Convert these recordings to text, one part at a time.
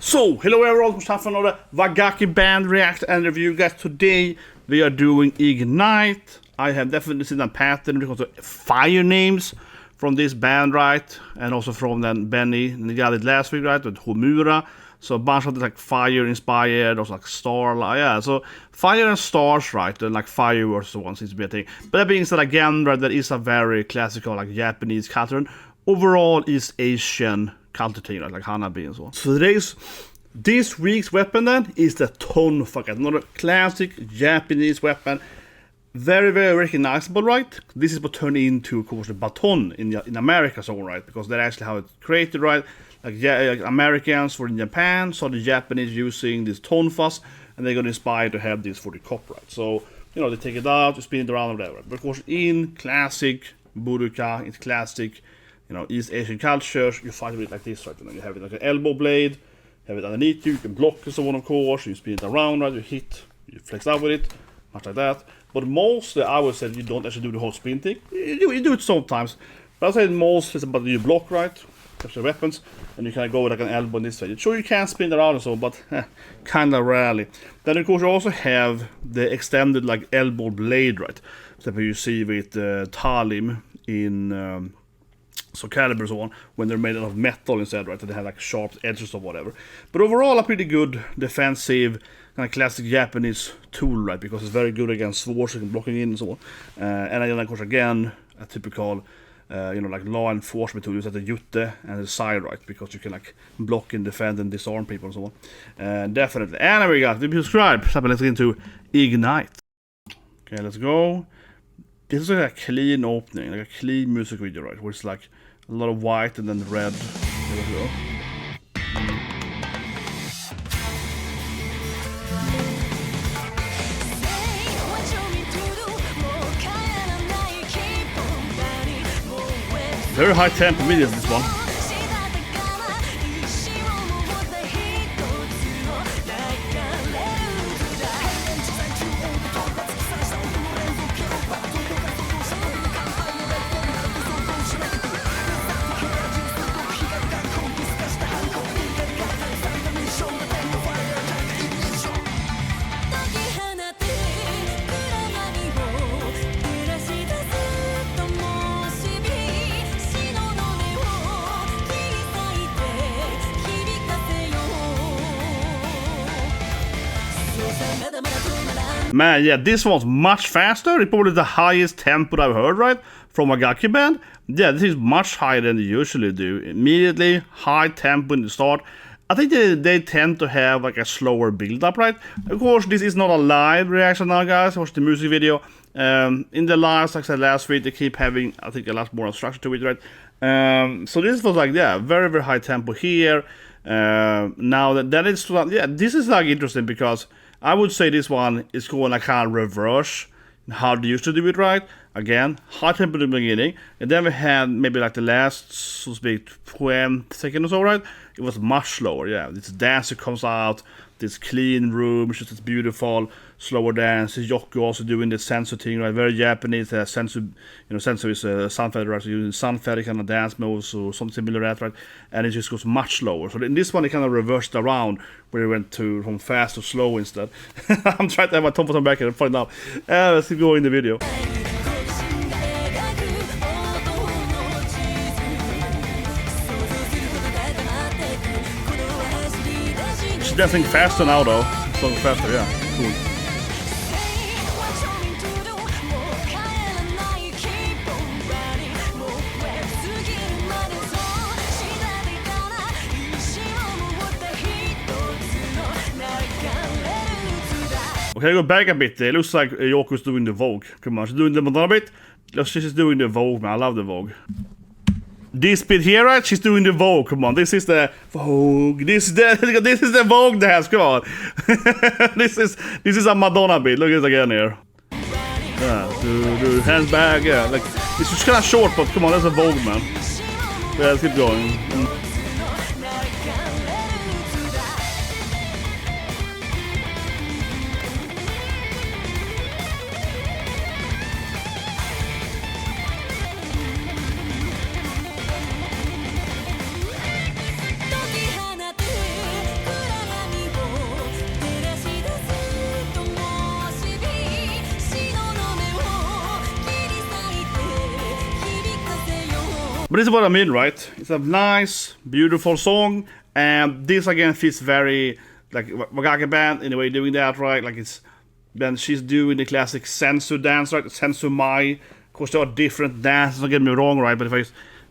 So, hello everyone, it's time for another Wagakki Band react and review, guys. Today we are doing Ignite. I have definitely seen a pattern because of fire names from this band, right? And also from then Beni, and they got it last week, right? With Homura. So a bunch of like fire inspired, also like Starlight, yeah. So fire and stars, right? And like fireworks, so one seems to be a thing. But that being said, again, right, that is a very classical like Japanese pattern. Overall, East Asian culture thing, right? Like Hanabi and so on. So this week's weapon then is the Tonfa, another classic Japanese weapon. Very, very recognizable, right? This is what turned into, of course, the baton in America, so right? Because that's actually how it's created, right? Like Americans were in Japan, saw the Japanese using these tonfas, and they got inspired to have this for the copyright. So, you know, they take it out, spin it around, or whatever. But of course, in classic Budoka, in classic, you know, East Asian cultures, you fight with it like this, right? You know, you have it like an elbow blade, have it underneath you can block and so on, of course. You spin it around, right? You hit, you flex out with it, much like that. But mostly, I would say you don't actually do the whole spin thing. You do it sometimes. But I say most is about you block, right? Capture weapons, and you can go with like an elbow in this way. Sure, you can spin around and so, but kind of rarely. Then of course you also have the extended like elbow blade, right? That you see with Talim in so Calibur so on, when they're made out of metal instead, right? And they have like sharp edges or whatever. But overall, a pretty good defensive kind of classic Japanese tool, right? Because it's very good against swords and blocking in and so on. And then of course again a typical you know, like law enforcement tools like the Jute and the Sai, right? Because you can like block and defend and disarm people and so on. Definitely. And there we go. If you subscribe, so let's get into Ignite. Okay, let's go. This is like a clean opening, like a clean music video, right? Where it's like a lot of white and then red. There we go. Very high tempo videos, this one. Man, yeah, this one's much faster. It's probably the highest tempo I've heard, right? From Wagakki Band. Yeah, this is much higher than they usually do. Immediately, high tempo in the start. I think they tend to have like a slower build-up, right? Of course, this is not a live reaction now, guys. Watch the music video. In the lives, like I said last week, they keep having, I think, a lot more structure to it, right? So this was like, yeah, very, very high tempo here. Now that it's, yeah, this is like interesting because I would say this one is going like kind of reverse how they used to do it, right? Again, high tempo in the beginning, and then we had maybe like the last, so to speak, 20 seconds or so, right? It was much slower, yeah. This dancer comes out, this clean room, it's just beautiful, slower dance. Yoko also doing the sensu thing, right? Very Japanese, sensu, you know, sensu is sun feather, right? So using sun feather kind of dance moves or something similar to that, right? And it just goes much slower. So in this one, it kind of reversed around, where it went from fast to slow instead. I'm trying to have my Tonfa back here and find out. Let's keep going in the video. She's dancing faster now though. So faster, yeah. Cool. Okay, go back a bit. It looks like Yoko's doing the Vogue. Come on, she's doing the Madonna bit. She's doing the Vogue, man. I love the Vogue. This bit here, right? She's doing the Vogue. Come on, this is the Vogue. This is the Vogue dance. Come on, this is a Madonna bit. Look at this again here. Yeah, do hands back. Yeah, like it's just kind of short, but come on, that's a Vogue, man. Yeah, let's keep going. But this is what I mean, right? It's a nice, beautiful song, and this again fits very like Wagakki Band in the way doing that, right? Like it's then she's doing the classic sensu dance, right? Sensu mai. Of course, there are different dances. Don't get me wrong, right? But if I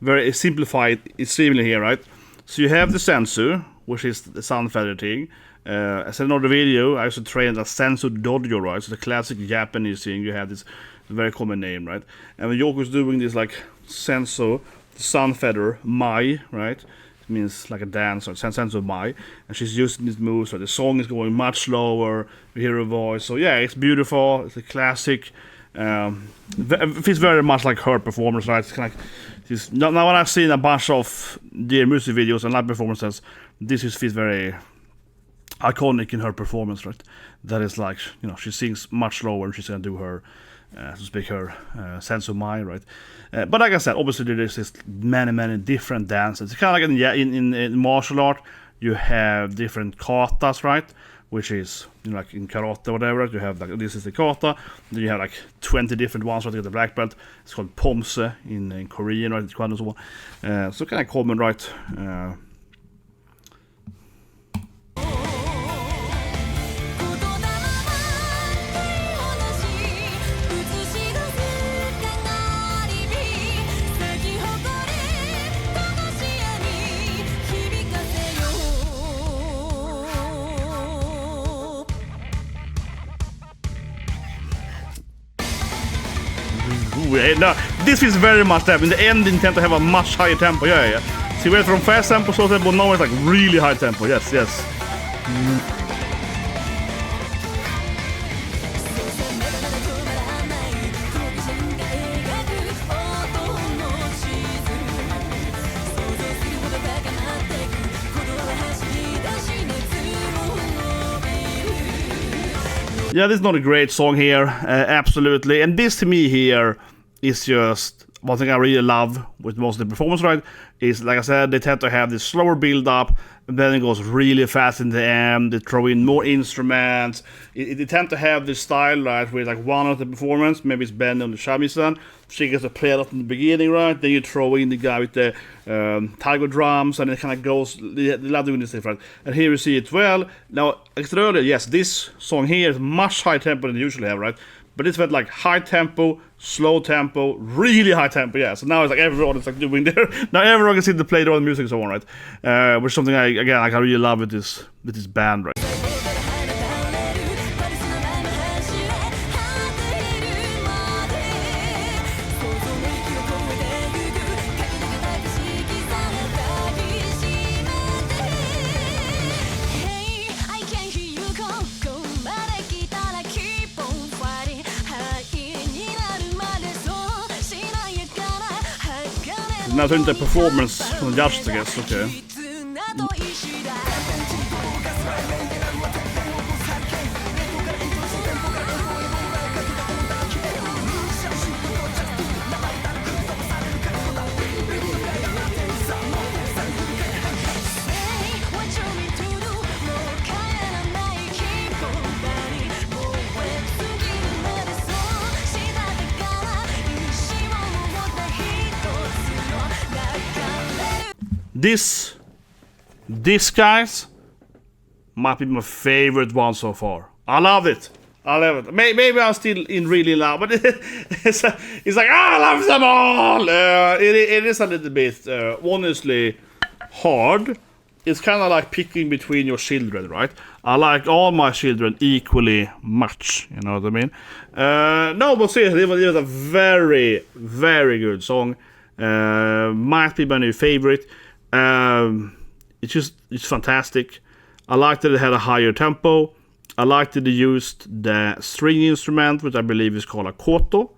very simplify it extremely here, right? So you have the sensu, which is the sound feather thing. As I know the video, I used to train the sensu dojo, right? So the classic Japanese thing. You have this very common name, right? And when Yoko's doing this like sensu, the sound feather mai, right? It means like a dance or sensu mai, and she's using these moves. So the song is going much slower. We hear her voice. So yeah, it's beautiful. It's a classic. It feels very much like her performance, right? It's kind of like now when I've seen a bunch of their music videos and live performances, this just feels very iconic in her performance, right? That is like, you know, she sings much slower and she's gonna do her, to speak her sensu mai, right? But like I said, obviously there's just many different dances. It's kind of like in martial art, you have different katas, right? Which is, you know, like in karate or whatever, you have like, this is the kata, then you have like 20 different ones, right? You get the black belt, it's called pomse in Korean, right? It's quite so on. So kind of common, right? No, this is very much that. In the end, they tend to have a much higher tempo. Yeah. See, we went from fast tempo, slow tempo, now it's like really high tempo. Yes. Yeah, this is not a great song here, absolutely. And this to me here is just one thing I really love with most of the performance, right? Is, like I said, they tend to have this slower build up, and then it goes really fast in the end. They throw in more instruments. They tend to have this style, right, where like one of the performance, maybe it's Beni on the Shamisen, she gets to play a lot in the beginning, right? Then you throw in the guy with the tiger drums, and it kind of goes. They love doing this stuff, right? And here you see it well. Now, like I said earlier, yes, this song here is much higher tempo than they usually have, right? But it's felt like high tempo, slow tempo, really high tempo, yeah. So now it's like everyone is like doing their. Now everyone can see the play their own music and so on, right? Which is something I really love with this band, right? Now turn the performance from the judges, I guess. Okay. This guys might be my favorite one so far. I love it. Maybe I'm still in really love, but it's like I love them all. It is a little bit honestly hard. It's kind of like picking between your children, right? I like all my children equally much. You know what I mean? No, but seriously, it was a very, very good song. Might be my new favorite. It's fantastic. I liked that it had a higher tempo. I liked that they used the string instrument, which I believe is called a koto.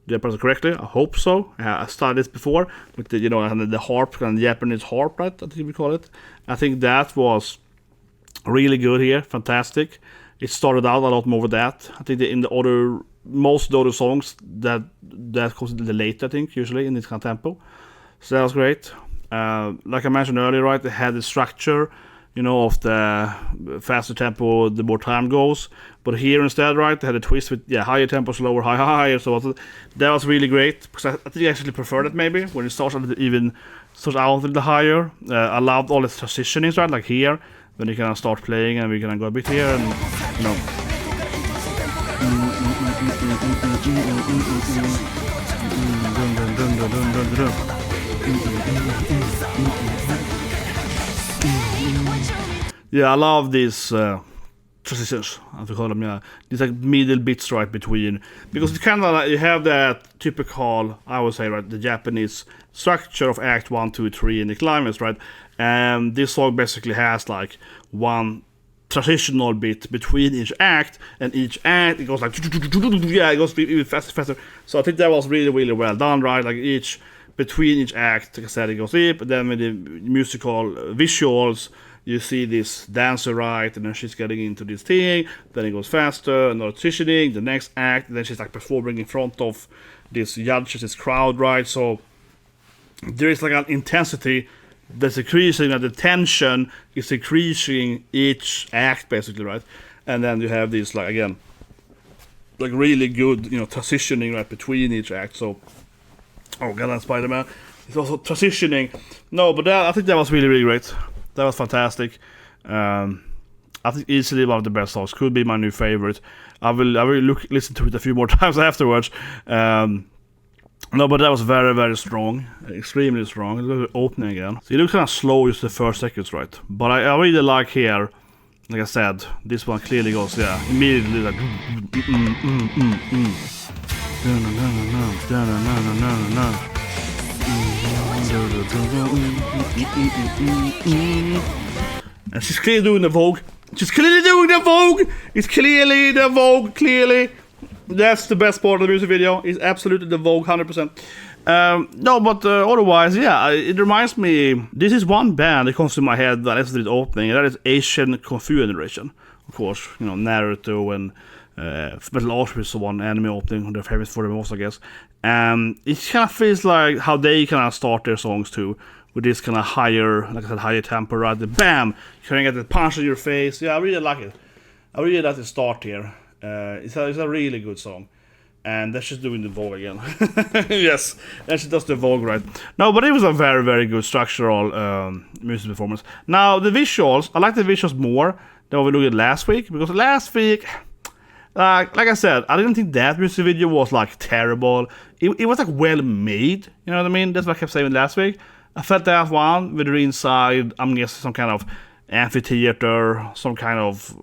Did I pronounce it correctly? I hope so. I studied this before with the, the harp, and the Japanese harp, right? I think we call it. I think that was really good here. Fantastic. It started out a lot more with that. I think in most of the other songs that goes a little late, I think, usually in this kind of tempo. So that was great. Like I mentioned earlier, right, they had the structure you know, of the faster tempo the more time goes. But here instead, right, they had a twist with higher tempo, slower, higher. So that was really great, because I think I actually prefer that maybe when it starts out a little higher. I loved all the transitionings, right, like here when you can start playing and we can go a bit here and you know. Yeah, I love these transitions, as we call them. Yeah, these like middle bits right between, because it's kind of like you have that typical, I would say, right, the Japanese structure of Act 1, 2, 3 in the climax, right? And this song basically has like one transitional bit between each act, and each act it goes like it goes even faster. So I think that was really, really well done, right? Like between each act, like I said, it goes deep, but then with the musical visuals, you see this dancer, right, and then she's getting into this thing, then it goes faster, another transitioning, the next act, and then she's like performing in front of this judges, this crowd, right? So there is like an intensity that's increasing, and the tension is increasing each act, basically, right? And then you have this, like, again, like really good, you know, transitioning right between each act. So, oh god, that's Spider-Man. It's also transitioning. No, but I think that was really, really great. That was fantastic. I think easily one of the best songs. Could be my new favorite. I will listen to it a few more times afterwards. No, but that was very, very strong. Extremely strong. It's opening again. So it looks kind of slow just the first seconds, right? But I really like here, like I said, this one clearly goes, immediately like and she's clearly doing the Vogue. She's clearly doing the Vogue! It's clearly the Vogue, clearly. That's the best part of the music video. It's absolutely the Vogue, 100%. No, but otherwise, it reminds me. This is one band that comes to my head that is opening, and that is Asian Kung Fu Generation. Of course, you know, Naruto and Metal Arts is one anime opening. They're famous for them also, I guess. It kind of feels like how they kind of start their songs too, with this kind of higher, like I said, higher tempo, right? The bam, you can get the punch in your face. Yeah, I really like it. I really like the start here. It's a really good song, and that's just doing the Vogue again. Yes, and she does the Vogue right. No, but it was a very, very good structural music performance. Now the visuals, I like the visuals more than what we looked at last week, because last week, like I said, I didn't think that music video was like terrible. It was like well made. You know what I mean? That's what I kept saying last week. I felt that one with the inside, I'm guessing some kind of amphitheater, some kind of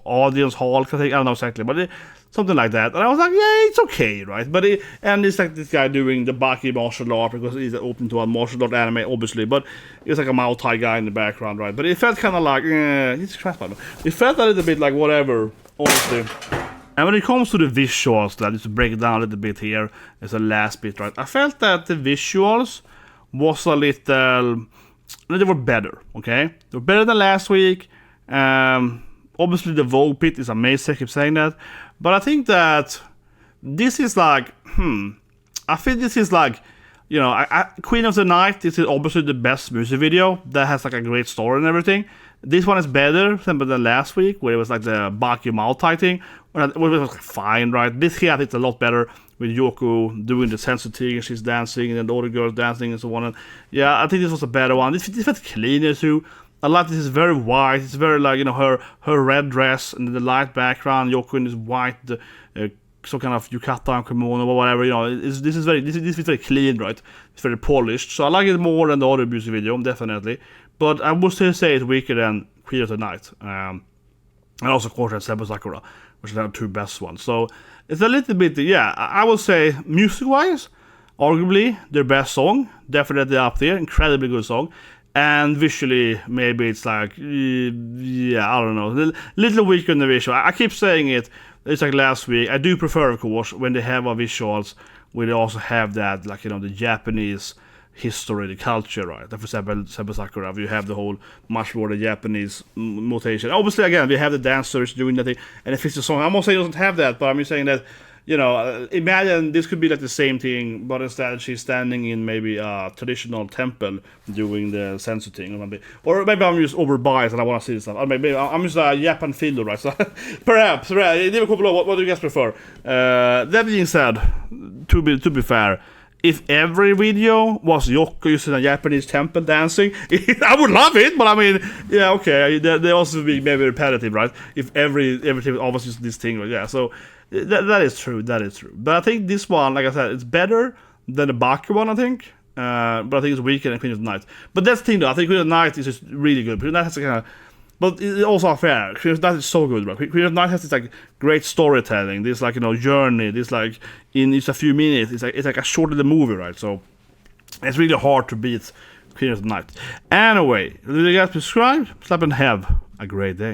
audience hall, I don't know exactly, but something like that. And I was like, yeah, it's okay, right? But and it's like this guy doing the Baki martial art, because he's open to a martial art anime, obviously, but it's like a Muay Thai guy in the background, right? But it felt kind of like, it's crap. It felt a little bit like whatever, honestly. And when it comes to the visuals, that is to break it down a little bit here, as a last bit, right? I felt that the visuals was a little, they were better, okay? They were better than last week. Obviously the Vogue pit is amazing, I keep saying that. But I think that this is like, I think this is like, you know, Queen of the Night, this is obviously the best music video. That has like a great story and everything. This one is better than last week, where it was like the Baki Muay Thai thing. It was fine, right? This here I think it's a lot better, with Yoko doing the sensitive, and she's dancing, and then the other girls dancing and so on. And yeah, I think this was a better one. This felt cleaner too. I like this. It's very white. It's very like, you know, her red dress and the light background. Yoko in this white, some kind of yukata and kimono or whatever. You know, this is very clean, right? It's very polished. So I like it more than the other music video, definitely. But I would still say it's weaker than Queen of the Night. And also, of course, Sebo Sakura, which are the two best ones. So it's a little bit, I would say, music-wise, arguably their best song. Definitely up there. Incredibly good song. And visually, maybe it's like, I don't know, a little weaker in the visual. I keep saying it. It's like last week. I do prefer, of course, when they have our visuals, where they also have that, like, you know, the Japanese history, the culture, right? For example, Sebo Sakura, you have the whole much more the Japanese notation. Obviously, again, we have the dancers doing that thing, and if it's a song, I'm not saying it doesn't have that, but I'm just saying that imagine this could be like the same thing, but instead she's standing in maybe a traditional temple doing the sensu thing, or maybe I'm just overbiased and I want to see this stuff. Or maybe I'm just a Japan fiddler, right? So perhaps, right? What do you guys prefer? That being said, to be fair, if every video was Yoko using a Japanese temple dancing, I would love it. But I mean, yeah, okay, they also be maybe repetitive, right? If everything always just this thing, yeah. So that is true. But I think this one, like I said, it's better than the Baki one, I think. But I think it's weaker than Queen of the Night. But that's the thing, though. I think Queen of the Night is just really good. Queen of the Night has a kind of, but it's also unfair. Queen of the Night is so good, bro. Queen of the Night has this like great storytelling. This like journey. This like in just a few minutes. It's like a short of the movie, right? So it's really hard to beat Queen of the Night. Anyway, do you guys subscribe? Slap and have a great day.